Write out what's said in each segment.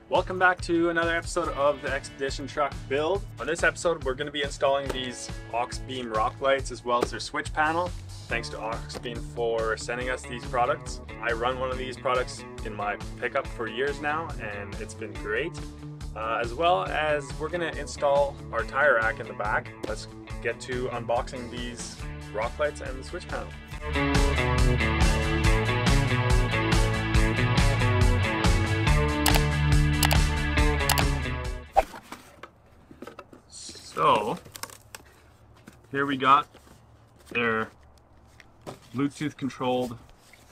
Welcome back to another episode of the Expedition Truck Build. On this episode, we're going to be installing these AUXBEAM rock lights as well as their switch panel. Thanks to AUXBEAM for sending us these products. I run one of these products in my pickup for years now, and it's been great. As well as we're going to install our tire rack in the back. Let's get to unboxing these rock lights and the switch panel. So here we got their Bluetooth controlled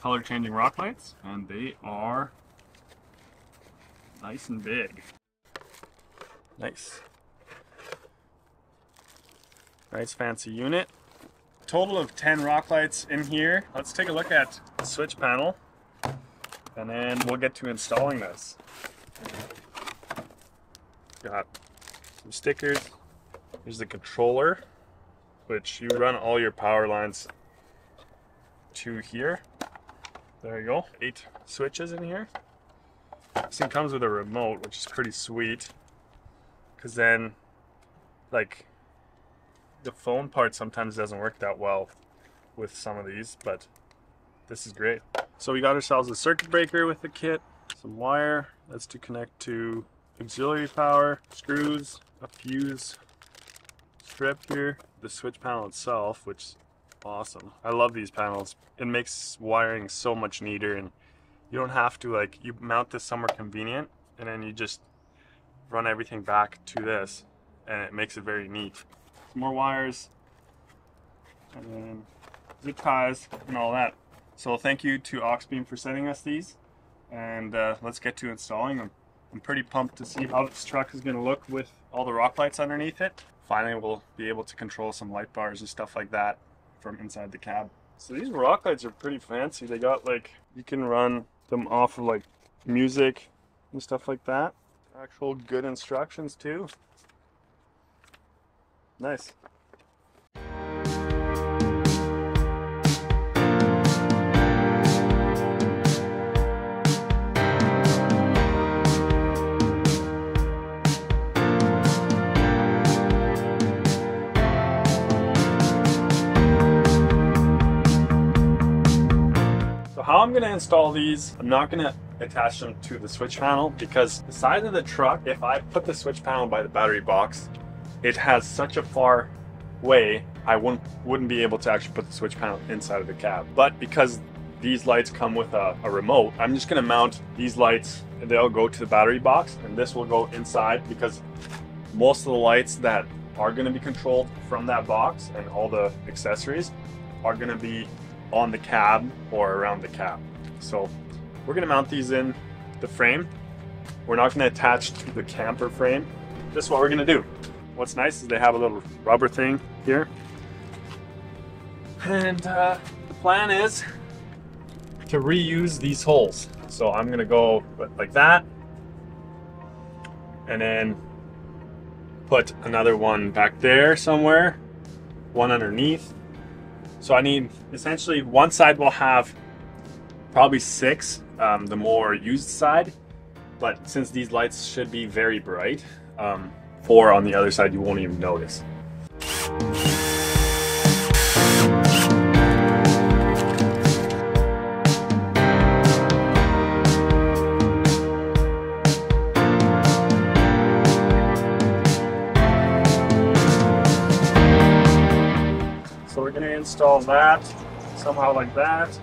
color changing rock lights, and they are nice and big. Nice fancy unit. Total of 10 rock lights in here. Let's take a look at the switch panel and then we'll get to installing this. Got some stickers. Here's the controller, which you run all your power lines to here. There you go. 8 switches in here. This thing comes with a remote, which is pretty sweet. Because then, like, the phone part sometimes doesn't work that well with some of these, but this is great. So we got ourselves a circuit breaker with the kit, some wire. That's to connect to auxiliary power, screws, a fuse strip here, the switch panel itself, which is awesome. I love these panels. It makes wiring so much neater, and you don't have to, like, you mount this somewhere convenient and then you just run everything back to this, and it makes it very neat. Some more wires and then zip ties and all that. So thank you to AUXBEAM for sending us these, and let's get to installing them. I'm pretty pumped to see how this truck is going to look with all the rock lights underneath it. Finally, we'll be able to control some light bars and stuff like that from inside the cab. So these rock lights are pretty fancy. They got, like, you can run them off of, like, music and stuff like that. Actual good instructions too. Nice. How I'm going to install these, I'm not going to attach them to the switch panel because the size of the truck, if I put the switch panel by the battery box, it has such a far way I wouldn't be able to actually put the switch panel inside of the cab. But because these lights come with a remote, I'm just going to mount these lights and they'll go to the battery box, and this will go inside because most of the lights that are going to be controlled from that box and all the accessories are going to be on the cab or around the cab. So we're going to mount these in the frame. We're not going to attach to the camper frame. This is what we're going to do. What's nice is they have a little rubber thing here, and the plan is to reuse these holes. So I'm going to go like that and then put another one back there somewhere, one underneath. So I need, essentially, one side will have probably 6, the more used side, but since these lights should be very bright, 4 on the other side you won't even notice. So we're going to install that somehow like that.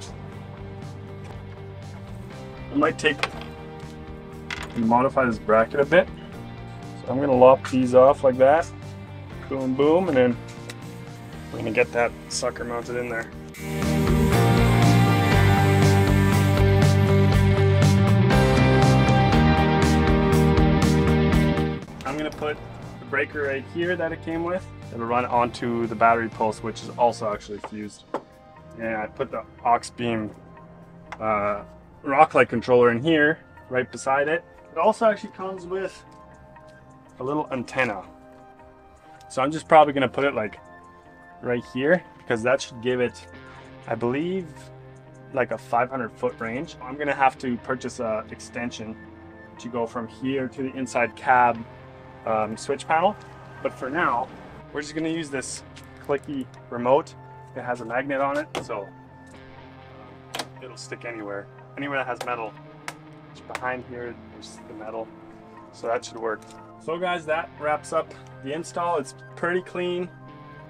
I might take and modify this bracket a bit. So I'm going to lop these off like that. Boom, boom, and then we're going to get that sucker mounted in there. I'm going to put the breaker right here that it came with. It'll run onto the battery post, which is also actually fused. And I put the AUXBEAM rock light controller in here, right beside it. It also actually comes with a little antenna. So I'm just probably gonna put it like right here, because that should give it, I believe, like a 500-foot range. I'm gonna have to purchase a extension to go from here to the inside cab switch panel. But for now, we're just gonna use this clicky remote. It has a magnet on it, so it'll stick anywhere. Anywhere that has metal. Just behind here, there's the metal. So that should work. So guys, that wraps up the install. It's pretty clean.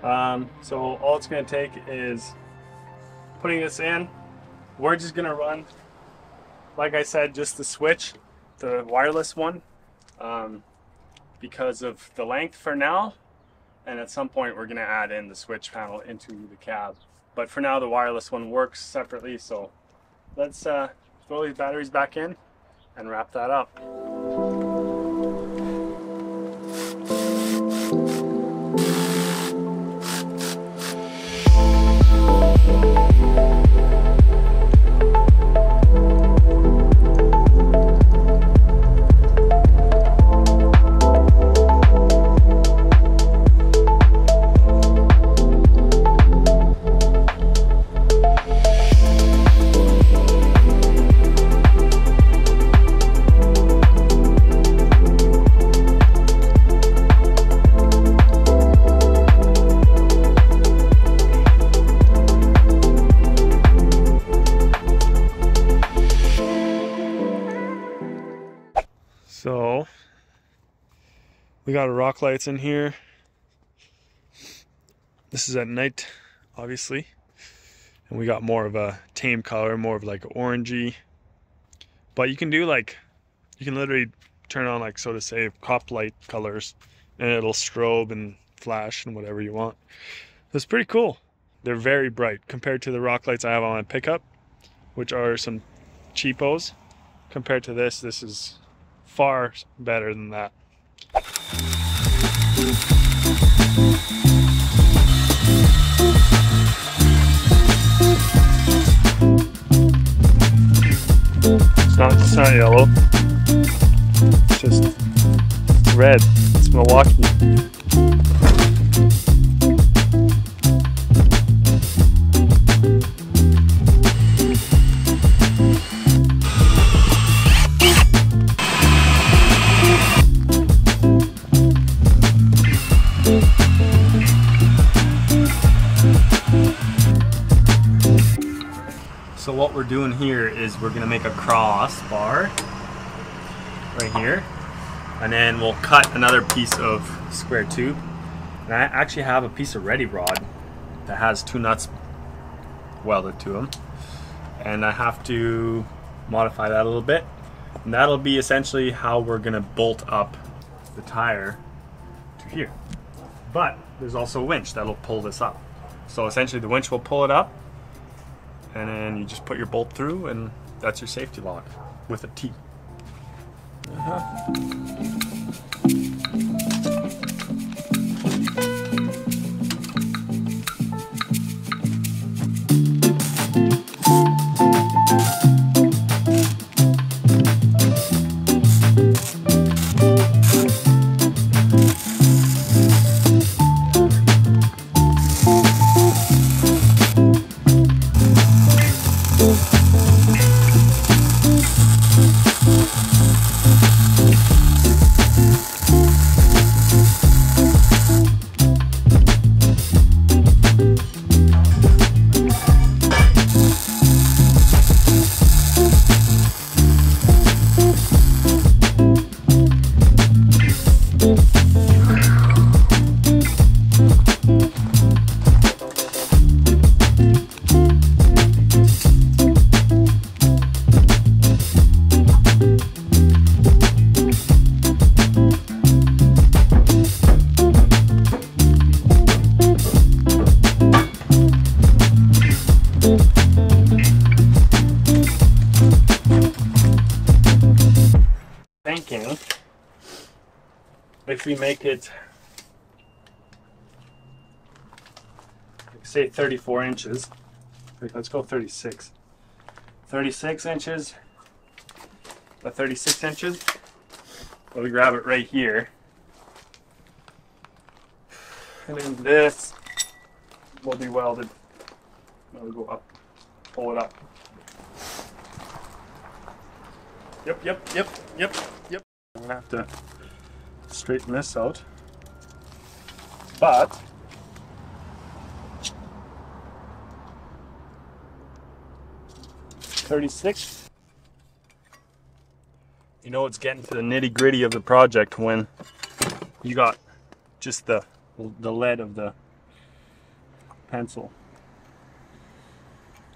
So all it's gonna take is putting this in. We're just gonna run, like I said, just the switch, the wireless one, because of the length for now. And at some point we're gonna add in the switch panel into the cab. But for now the wireless one works separately, so let's throw these batteries back in and wrap that up. So we got our rock lights in here. This is at night, obviously, and we got more of a tame color, more of like orangey. But you can do like, you can literally turn on like, so to say, cop light colors, and it'll strobe and flash and whatever you want. It's pretty cool. They're very bright compared to the rock lights I have on my pickup, which are some cheapos. Compared to this, this is far better than that. It's not yellow. It's just red. It's Milwaukee. So what we're doing here is we're gonna make a cross bar right here, and then we'll cut another piece of square tube. And I actually have a piece of ready rod that has 2 nuts welded to them, and I have to modify that a little bit, and that'll be essentially how we're gonna bolt up the tire to here. But there's also a winch that'll pull this up. So essentially the winch will pull it up, and then you just put your bolt through, and that's your safety lock with a T. Thinking if we make it, say 34 inches, let's go 36. 36 inches, by 36 inches, we'll grab it right here. And then this will be welded. We'll go up, pull it up. Yep. I'm gonna have to straighten this out. But 36. You know, it's getting to the nitty-gritty of the project when you got just the lead of the pencil.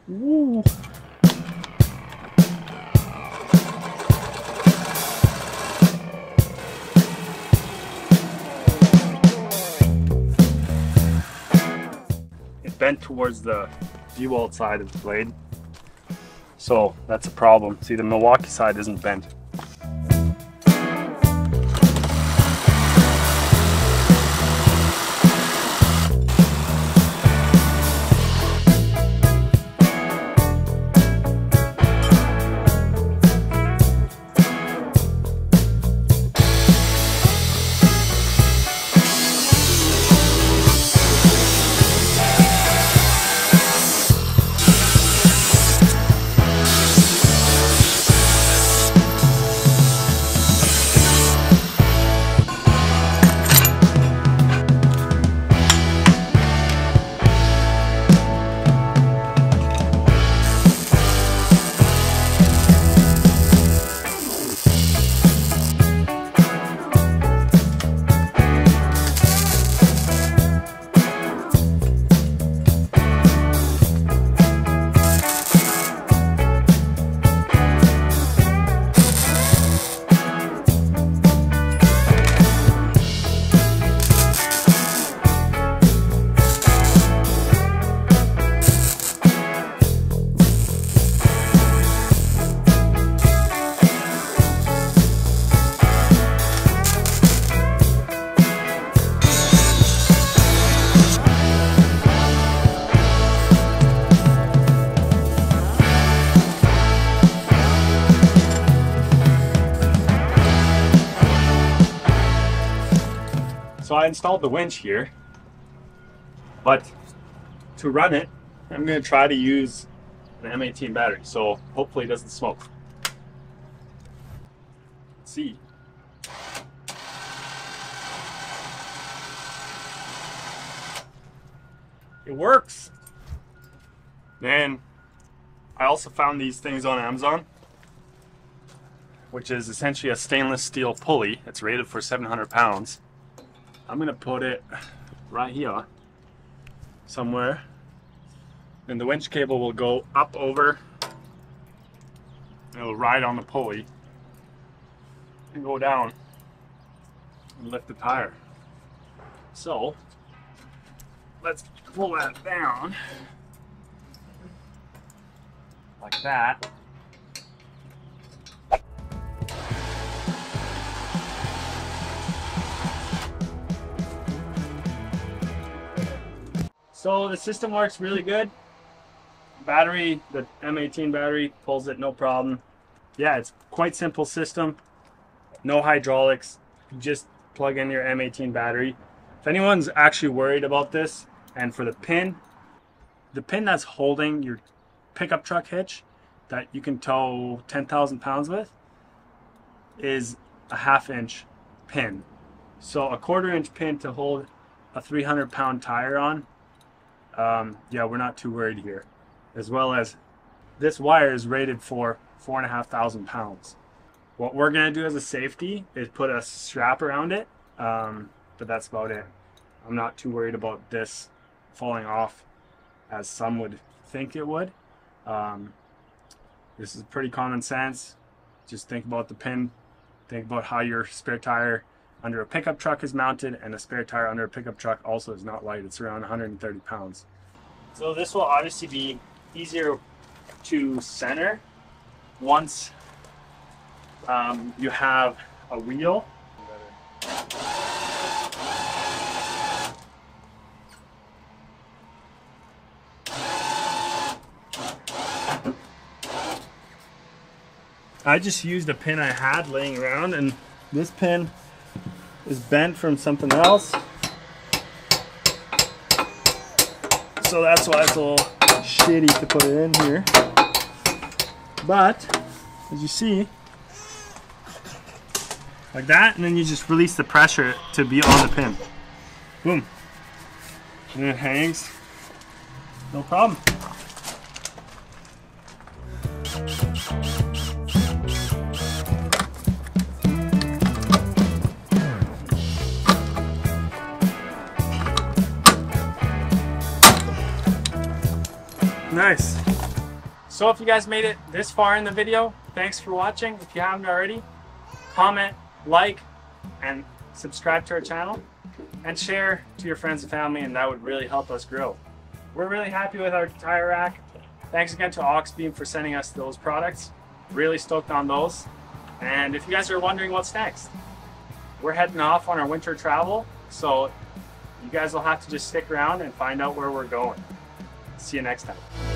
Woo. It bent towards the Dewalt side of the blade, so that's a problem. See, the Milwaukee side isn't bent. So I installed the winch here, but to run it, I'm going to try to use an M18 battery, so hopefully it doesn't smoke. Let's see. It works! And I also found these things on Amazon, which is essentially a stainless steel pulley. It's rated for 700 pounds. I'm gonna put it right here somewhere, and the winch cable will go up over, it'll ride on the pulley and go down and lift the tire. So let's pull that down like that. So the system works really good. Battery, the M18 battery pulls it no problem. Yeah, it's quite simple system. No hydraulics. You just plug in your M18 battery. If anyone's actually worried about this, and for the pin that's holding your pickup truck hitch that you can tow 10,000 pounds with is a 1/2 inch pin. So a 1/4 inch pin to hold a 300-pound tire on. Yeah, we're not too worried here. As well as this wire is rated for 4,500 pounds. What we're gonna do as a safety is put a strap around it, but that's about it. I'm not too worried about this falling off as some would think it would. This is pretty common sense. Just think about the pin, think about how your spare tire under a pickup truck is mounted, and a spare tire under a pickup truck also is not light. It's around 130 pounds. So this will obviously be easier to center once you have a wheel. I just used a pin I had laying around, and this pin is bent from something else, so that's why it's a little shitty to put it in here. But as you see, like that, and then you just release the pressure to be on the pin. Boom. And it hangs. No problem. Nice. So if you guys made it this far in the video, thanks for watching. If you haven't already, comment, like, and subscribe to our channel, and share to your friends and family, and that would really help us grow. We're really happy with our tire rack. Thanks again to AUXBEAM for sending us those products. Really stoked on those. And if you guys are wondering what's next, we're heading off on our winter travel, so you guys will have to just stick around and find out where we're going. See you next time.